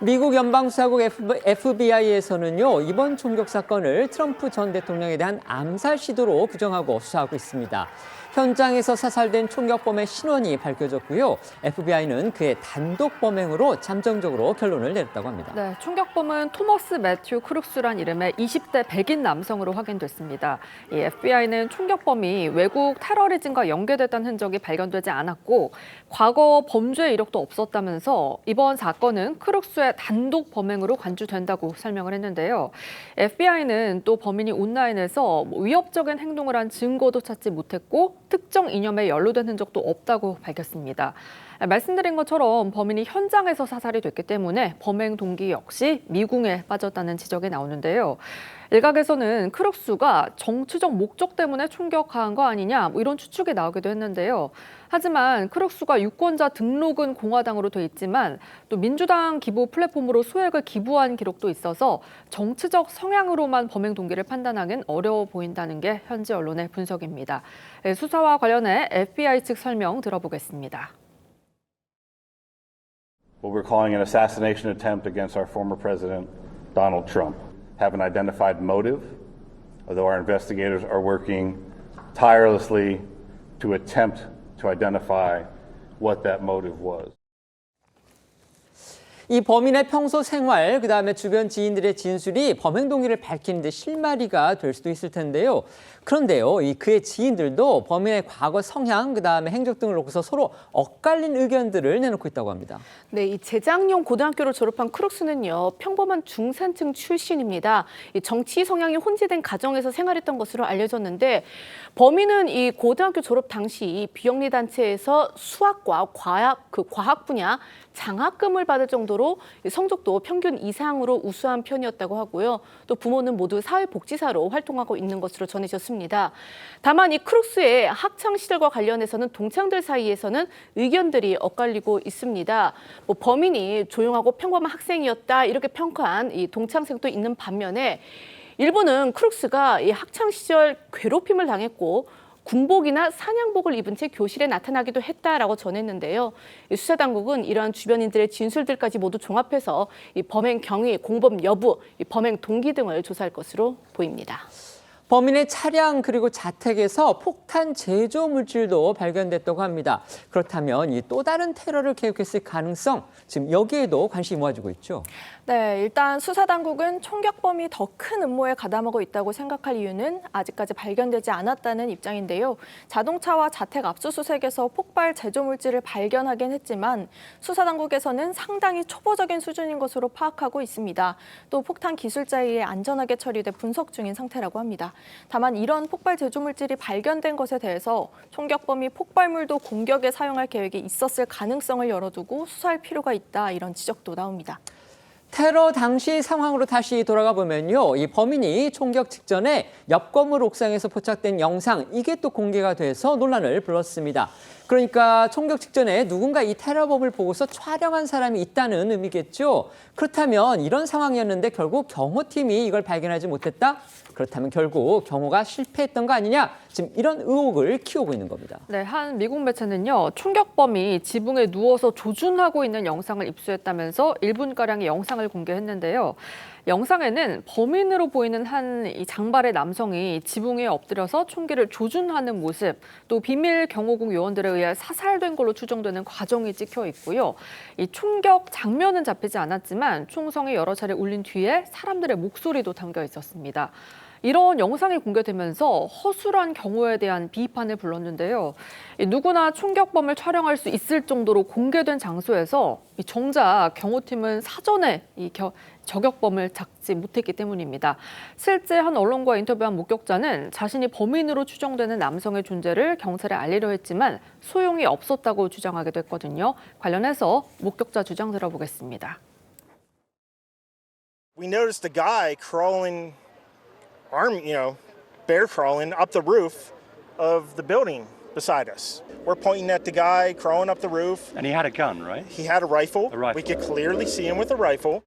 미국 연방수사국 FBI에서는요, 이번 총격 사건을 트럼프 전 대통령에 대한 암살 시도로 부정하고 수사하고 있습니다. 현장에서 사살된 총격범의 신원이 밝혀졌고요. FBI는 그의 단독 범행으로 잠정적으로 결론을 내렸다고 합니다. 네, 총격범은 토머스 매튜 크룩스란 이름의 20대 백인 남성으로 확인됐습니다. 이 FBI는 총격범이 외국 테러리즘과 연계됐다는 흔적이 발견되지 않았고 과거 범죄 이력도 없었다면서 이번 사건은 크룩스의 단독 범행으로 간주된다고 설명을 했는데요. FBI는 또 범인이 온라인에서 위협적인 행동을 한 증거도 찾지 못했고 특정 이념에 연루된 흔적도 없다고 밝혔습니다. 말씀드린 것처럼 범인이 현장에서 사살이 됐기 때문에 범행 동기 역시 미궁에 빠졌다는 지적이 나오는데요. 일각에서는 크룩스가 정치적 목적 때문에 총격한 거 아니냐 이런 추측이 나오기도 했는데요. 하지만 크룩스가 유권자 등록은 공화당으로 돼 있지만 또 민주당 기부 플랫폼으로 소액을 기부한 기록도 있어서 정치적 성향으로만 범행 동기를 판단하기는 어려워 보인다는 게 현지 언론의 분석입니다. 수사와 관련해 FBI 측 설명 들어보겠습니다. What we're calling an assassination attempt against our former president, Donald Trump. Haven't identified motive, although our investigators are working tirelessly to attempt to identify what that motive was. 이 범인의 평소 생활, 그다음에 주변 지인들의 진술이 범행 동기를 밝히는 데 실마리가 될 수도 있을 텐데요. 그런데요, 그의 지인들도 범인의 과거 성향, 그다음에 행적 등을 놓고서 서로 엇갈린 의견들을 내놓고 있다고 합니다. 네, 이 재작년 고등학교를 졸업한 크룩스는요, 평범한 중산층 출신입니다. 이 정치 성향이 혼재된 가정에서 생활했던 것으로 알려졌는데 범인은 이 고등학교 졸업 당시 비영리 단체에서 수학과 과학 분야 장학금을 받을 정도로 성적도 평균 이상으로 우수한 편이었다고 하고요. 또 부모는 모두 사회복지사로 활동하고 있는 것으로 전해졌습니다. 다만 이 크룩스의 학창 시절과 관련해서는 동창들 사이에서는 의견들이 엇갈리고 있습니다. 범인이 조용하고 평범한 학생이었다 이렇게 평가한 이 동창생도 있는 반면에 일부는 크룩스가 이 학창 시절 괴롭힘을 당했고 군복이나 사냥복을 입은 채 교실에 나타나기도 했다라고 전했는데요. 수사당국은 이러한 주변인들의 진술들까지 모두 종합해서 이 범행 경위, 공범 여부, 이 범행 동기 등을 조사할 것으로 보입니다. 범인의 차량 그리고 자택에서 폭탄 제조 물질도 발견됐다고 합니다. 그렇다면 이 또 다른 테러를 계획했을 가능성, 지금 여기에도 관심이 모아지고 있죠. 네, 일단 수사당국은 총격범이 더 큰 음모에 가담하고 있다고 생각할 이유는 아직까지 발견되지 않았다는 입장인데요. 자동차와 자택 압수수색에서 폭발 제조 물질을 발견하긴 했지만 수사당국에서는 상당히 초보적인 수준인 것으로 파악하고 있습니다. 또 폭탄 기술자에 의해 안전하게 처리돼 분석 중인 상태라고 합니다. 다만 이런 폭발 제조 물질이 발견된 것에 대해서 총격범이 폭발물도 공격에 사용할 계획이 있었을 가능성을 열어두고 수사할 필요가 있다 이런 지적도 나옵니다. 테러 당시 상황으로 다시 돌아가 보면요, 이 범인이 총격 직전에 옆 건물 옥상에서 포착된 영상, 이게 또 공개가 돼서 논란을 불렀습니다. 그러니까 총격 직전에 누군가 이 테러범을 보고서 촬영한 사람이 있다는 의미겠죠. 그렇다면 이런 상황이었는데 결국 경호팀이 이걸 발견하지 못했다? 그렇다면 결국 경호가 실패했던 거 아니냐? 지금 이런 의혹을 키우고 있는 겁니다. 네, 한 미국 매체는요, 총격범이 지붕에 누워서 조준하고 있는 영상을 입수했다면서 1분가량의 영상을 공개했는데요. 영상에는 범인으로 보이는 한 이 장발의 남성이 지붕 위에 엎드려서 총기를 조준하는 모습, 또 비밀 경호국 요원들에 의해 사살된 걸로 추정되는 과정이 찍혀 있고요. 이 총격 장면은 잡히지 않았지만 총성이 여러 차례 울린 뒤에 사람들의 목소리도 담겨 있었습니다. 이런 영상이 공개되면서 허술한 경호에 대한 비판을 불렀는데요. 누구나 총격범을 촬영할 수 있을 정도로 공개된 장소에서 정작 경호팀은 사전에 저격범을 잡지 못했기 때문입니다. 실제 한 언론과 인터뷰한 목격자는 자신이 범인으로 추정되는 남성의 존재를 경찰에 알리려 했지만 소용이 없었다고 주장하기도 했거든요. 관련해서 목격자 주장 들어보겠습니다. We noticed a guy crawling bear crawling up the roof of the building beside us. We're pointing at the guy crawling up the roof. And he had a gun, right? He had a rifle. A rifle. We could clearly see him with a rifle.